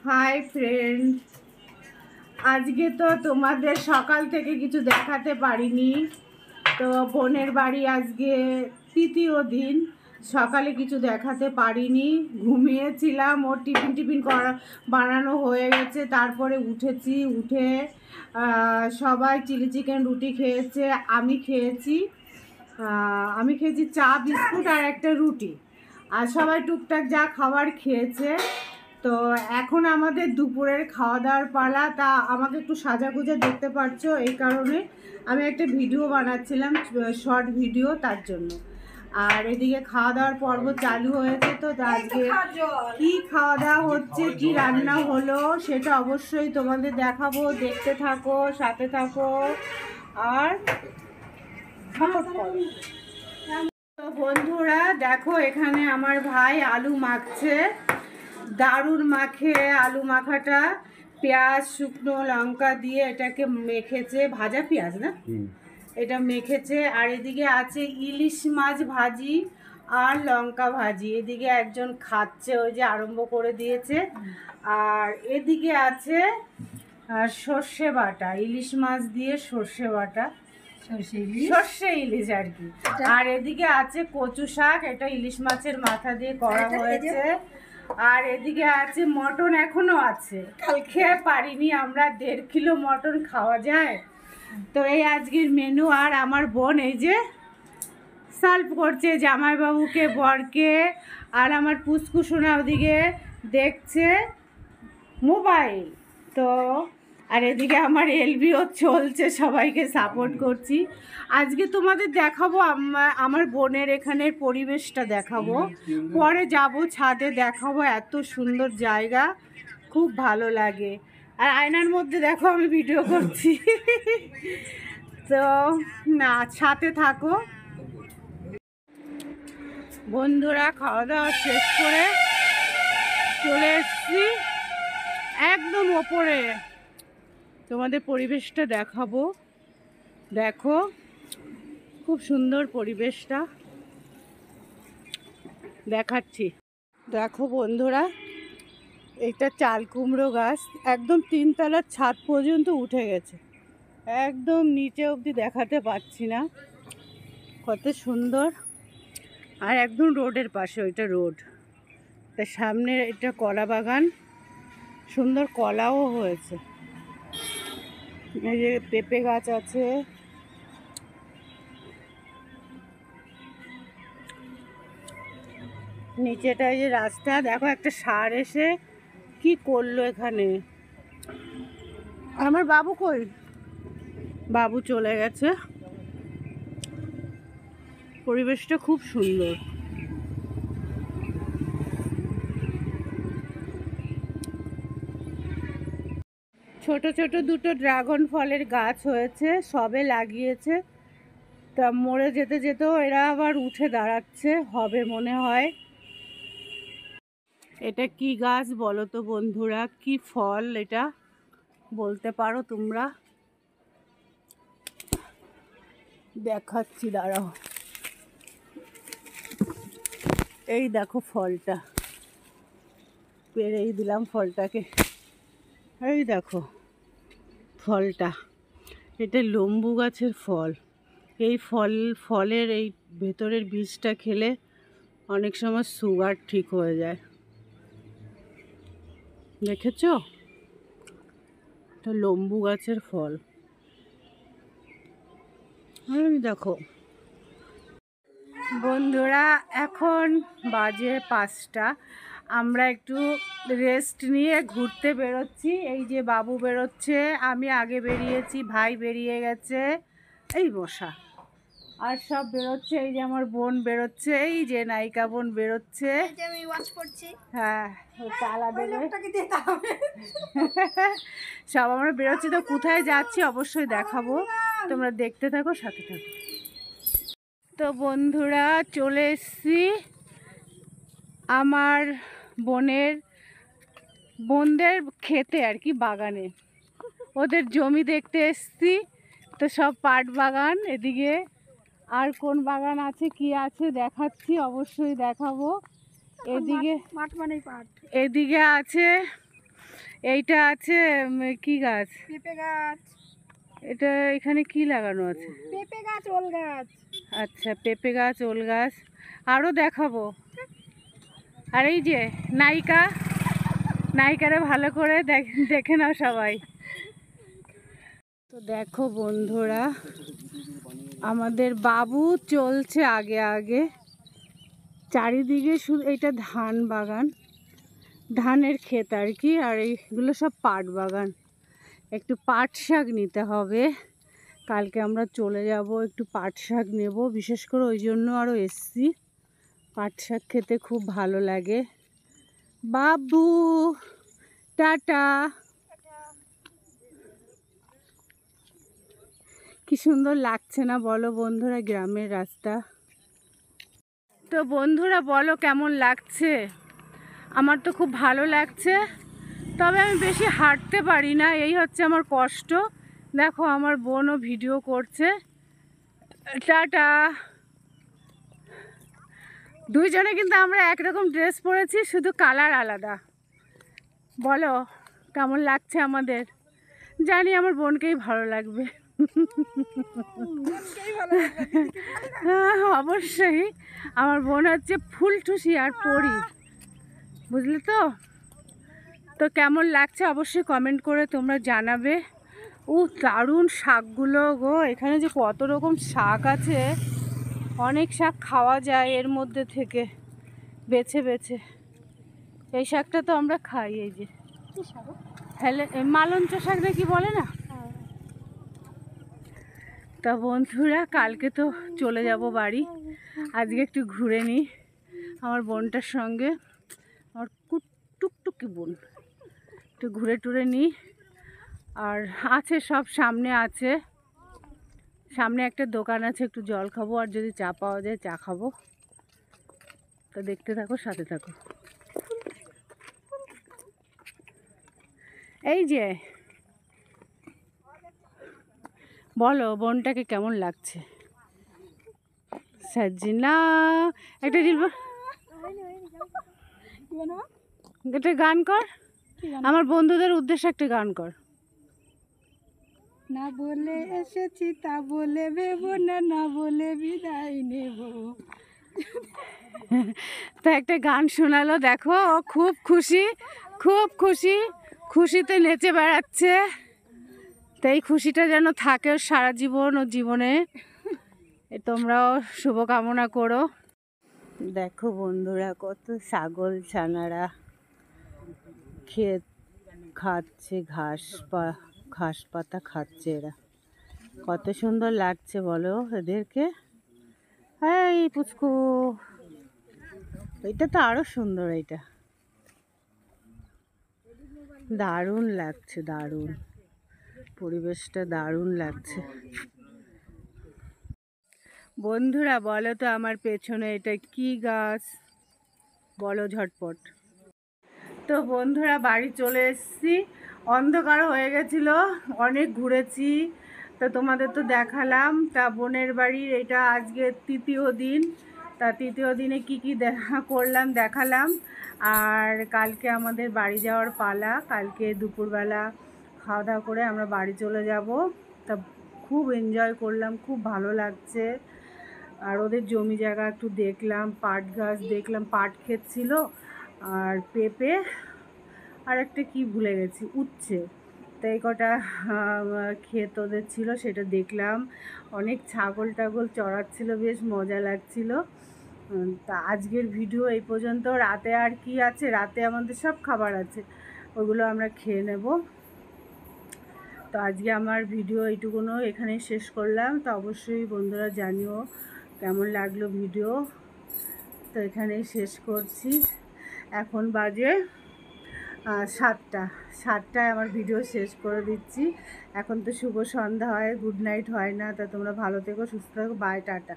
Hi friend, আজকে তো তোমাদের সকাল থেকে কিছু দেখাতে পারিনি। তো বোনের বাড়ি আজকে তৃতীয় দিন, সকালে কিছু দেখাতে পারিনি, ঘুমিয়েছিলাম। ওর টিফিন বানানো হয়ে গেছে, তারপরে উঠেছি। উঠে সবাই চিলি চিকেন রুটি খেয়েছে, আমি খেয়েছি চা বিস্কুট আর একটা রুটি। আর সবাই টুকটাক যা খাবার খেয়েছে। তো এখন আমাদের দুপুরের খাওয়া দাওয়ার পালা। তা আমাকে একটু সাজাগুজা দেখতে পারছো, এই কারণে আমি একটা ভিডিও বানাচ্ছিলাম, শর্ট ভিডিও, তার জন্য। আর এদিকে খাওয়া দাওয়ার পর্ব চালু হয়েছে। তো আজকে কি খাওয়া দাওয়া হচ্ছে, কি রান্না হলো, সেটা অবশ্যই তোমাদের দেখাবো। দেখতে থাকো, সাথে থাকো আর সাপোর্ট করো। তো বন্ধুরা দেখো, এখানে আমার ভাই আলু মাখছে, দারুণ মাখে। আলু মাখাটা পেঁয়াজ শুকনো লঙ্কা দিয়ে এটাকে মেখেছে, ভাজা পেঁয়াজ না, এটা মেখেছে। আর এদিকে আছে ইলিশ মাছ ভাজি আর লঙ্কা ভাজি। এদিকে একজন খাচ্ছে, ওই যে আরম্ভ করে দিয়েছে। আর এদিকে আছে সর্ষে বাটা, ইলিশ মাছ দিয়ে সর্ষে বাটা, সর্ষে ইলিশ আর কি। আর এদিকে আছে কচু শাক, এটা ইলিশ মাছের মাথা দিয়ে করা হয়েছে। আর এদিকে আছে মটন, এখনো আছে, কালকে পারিনি আমরা। 1.5 কিলো মটন খাওয়া যায়? তো এই আজকের মেনু। আর আমার বোন এই যে সার্ভ করছে জামাইবাবুকে, বরকে। আর আমার পুচকুসোনা ওদিকে দেখছে মোবাইল। তো আর এদিকে আমার এলবিও চলছে, সবাইকে সাপোর্ট করছি। আজকে তোমাদের দেখাবো আমার বোনের এখানের পরিবেশটা দেখাবো, পরে যাব ছাদে দেখাবো। এত সুন্দর জায়গা, খুব ভালো লাগে। আর আয়নার মধ্যে দেখো আমি ভিডিও করছি। তো না, সাথে থাকো বন্ধুরা। খাওয়া দাওয়া শেষ করে চলে এসছি একদম ওপরে, তোমাদের পরিবেশটা দেখাবো। দেখো খুব সুন্দর পরিবেশটা দেখাচ্ছি। দেখো বন্ধুরা, এটা চাল কুমড়ো গাছ, একদম 3 তলার ছাদ পর্যন্ত উঠে গেছে, একদম নিচে অবধি দেখাতে পাচ্ছি না, কত সুন্দর। আর একদম রোডের পাশে, ওইটা রোড, তার সামনে এটা কলা বাগান, সুন্দর কলাও হয়েছে। এই যে পেঁপে গাছ আছে, নিচেটা এই যে রাস্তা। দেখো একটা ষাঁড় এসে কি করলো এখানে। আমার বাবু কই? বাবু চলে গেছে। পরিবেশটা খুব সুন্দর। ছোট ছোট দুটো ড্রাগন ফলের গাছ হয়েছে, সবে লাগিয়েছে। তা মরে যেতে যেতেও এরা আবার উঠে দাঁড়াচ্ছে, হবে মনে হয়। এটা কি গাছ বলো তো বন্ধুরা, কি ফল এটা বলতে পারো তোমরা? দেখাচ্ছি, দাঁড়াও। এই দেখো ফলটা, পেরেই দিলাম ফলটাকে। এই দেখো ফলটা, এটা লম্বু গাছের ফল। এই ফলের এই ভেতরের বীজটা খেলে অনেক সময় সুগার ঠিক হয়ে যায়। দেখেছো, এটা লম্বু গাছের ফল। দেখো বন্ধুরা, এখন বাজে 5টা। আমরা একটু রেস্ট নিয়ে ঘুরতে বেরোচ্ছি। এই যে বাবু বেরোচ্ছে, আমি আগে বেরিয়েছি, ভাই বেরিয়ে গেছে, এই বসা, আর সব বেরোচ্ছে। এই যে আমার বোন বেরোচ্ছে, এই যে নায়িকা বোন বেরোচ্ছে। হ্যাঁ, তালা দেবে। সব আমরা বেরোচ্ছি। তো কোথায় যাচ্ছি অবশ্যই দেখাবো, তোমরা দেখতে থাকো, সাথে থাকো। তো বন্ধুরা চলে এসছি আমার বোনদের খেতে আর কি, বাগানে, ওদের জমি দেখতে এসছি। তো সব পাট বাগান। এদিকে আর কোন বাগান আছে, কি আছে দেখাচ্ছি, অবশ্যই দেখাবো। এদিকে এদিকে আছে এইটা আছে কি গাছ? পেঁপে গাছ। এটা এখানে কি লাগানো আছে? পেঁপে গাছ, ওল গাছ। আচ্ছা, পেঁপে গাছ, ওল গাছ। আরও দেখাবো। আর এই যে নায়িকা, নায়িকারে ভালো করে দেখে নাও সবাই। তো দেখো বন্ধুরা, আমাদের বাবু চলছে আগে আগে। চারিদিকে শুধু এটা ধান বাগান, ধানের ক্ষেত আর কি। আর এইগুলো সব পাট বাগান। একটু পাট শাক নিতে হবে, কালকে আমরা চলে যাব, একটু পাট শাক নেব। বিশেষ করে ওই জন্য আরও এসছি, পাট শাক খেতে খুব ভালো লাগে। বাবু টাটা। কি সুন্দর লাগছে না বলো বন্ধুরা গ্রামের রাস্তা? তো বন্ধুরা বলো কেমন লাগছে? আমার তো খুব ভালো লাগছে, তবে আমি বেশি হাঁটতে পারি না, এই হচ্ছে আমার কষ্ট। দেখো আমার বোনও ভিডিও করছে। টাটা। দুইজনে কিন্তু আমরা একরকম ড্রেস পরেছি, শুধু কালার আলাদা। বলো কেমন লাগছে আমাদের? জানি আমার বোনকেই ভালো লাগবে। হ্যাঁ অবশ্যই, আমার বোন হচ্ছে ফুলটুসি আর পরি, বুঝলে তো? তো কেমন লাগছে অবশ্যই কমেন্ট করে তোমরা জানাবে। দারুণ শাকগুলো গো, এখানে যে কত রকম শাক আছে, অনেক শাক খাওয়া যায় এর মধ্যে থেকে বেছে বেছে। এই শাকটা তো আমরা খাই, এই যে হেলে মালঞ্চ শাক নাকি বলে না? তা বন্ধুরা কালকে তো চলে যাব বাড়ি, আজকে একটু ঘুরে নিই আমার বোনটার সঙ্গে। আমার টুকটুকি বোন, একটু ঘুরে টুরে নিই। আর আছে সব সামনে আছে, সামনে একটা দোকান আছে, একটু জল খাবো, আর যদি চা পাওয়া যায় চা খাবো। তো দেখতে থাকো, সাথে থাকো। এই যে বলো বোনটাকে কেমন লাগছে? সাজিনা একটা একটা গান কর, আমার বন্ধুদের উদ্দেশ্যে একটা গান কর। না বলে এসেছি তা বলে ভেবো না, না বলে বিদায় নেব। তো একটা গান শোনালো, দেখো ও খুব খুশি, খুব খুশি, খুশিতে নেচে বেড়াচ্ছে। তো এই খুশিটা যেন থাকে ওর সারা জীবন, ওর জীবনে। তোমরাও শুভকামনা করো। দেখো বন্ধুরা কত ছাগল ছানারা খাচ্ছে ঘাস পাতা খাচ্ছে এরা। কত সুন্দর লাগছে বলো এদেরকে। এই পুচকু, এটা তো আরো সুন্দর, এটা দারুণ লাগছে, দারুণ পরিবেশটা, দারুণ লাগছে। বন্ধুরা বলো তো আমার পেছনে এটা কি গাছ? বলো ঝটপট। তো বন্ধুরা বাড়ি চলে এসেছি, অন্ধকার হয়ে গেছিল, অনেক ঘুরেছি, তো তোমাদের তো দেখালাম। তা বোনের বাড়ির এটা আজকে তৃতীয় দিন, তা তৃতীয় দিনে কি কি দেখা করলাম দেখালাম। আর কালকে আমাদের বাড়ি যাওয়ার পালা, কালকে দুপুরবেলা খাওয়া দাওয়া করে আমরা বাড়ি চলে যাব। তা খুব এনজয় করলাম, খুব ভালো লাগছে। আর ওদের জমি জায়গা একটু দেখলাম, পাট গাছ দেখলাম, পাট ক্ষেত ছিল, আর পেঁপে, আর একটা কি ভুলে গেছি, উচ্ছে। তো এই কটা ক্ষেত ওদের ছিল, সেটা দেখলাম। অনেক ছাগল টাগল চড়াচ্ছিল, বেশ মজা লাগছিল। তা আজকের ভিডিও এই পর্যন্ত। রাতে আর কি আছে, রাতে আমাদের সব খাবার আছে, ওগুলো আমরা খেয়ে নেব। তো আজকে আমার ভিডিও এইটুকুনো এখানেই শেষ করলাম। তো অবশ্যই বন্ধুরা জানিও কেমন লাগলো ভিডিও। তো এখানেই শেষ করছি। এখন বাজে 7টায় আমার ভিডিও শেষ করে দিচ্ছি। এখন তো শুভ সন্ধ্যা হয়, গুড নাইট হয় না। তা তোমরা ভালো থেকো, সুস্থ থেকো, বাই, টাটা।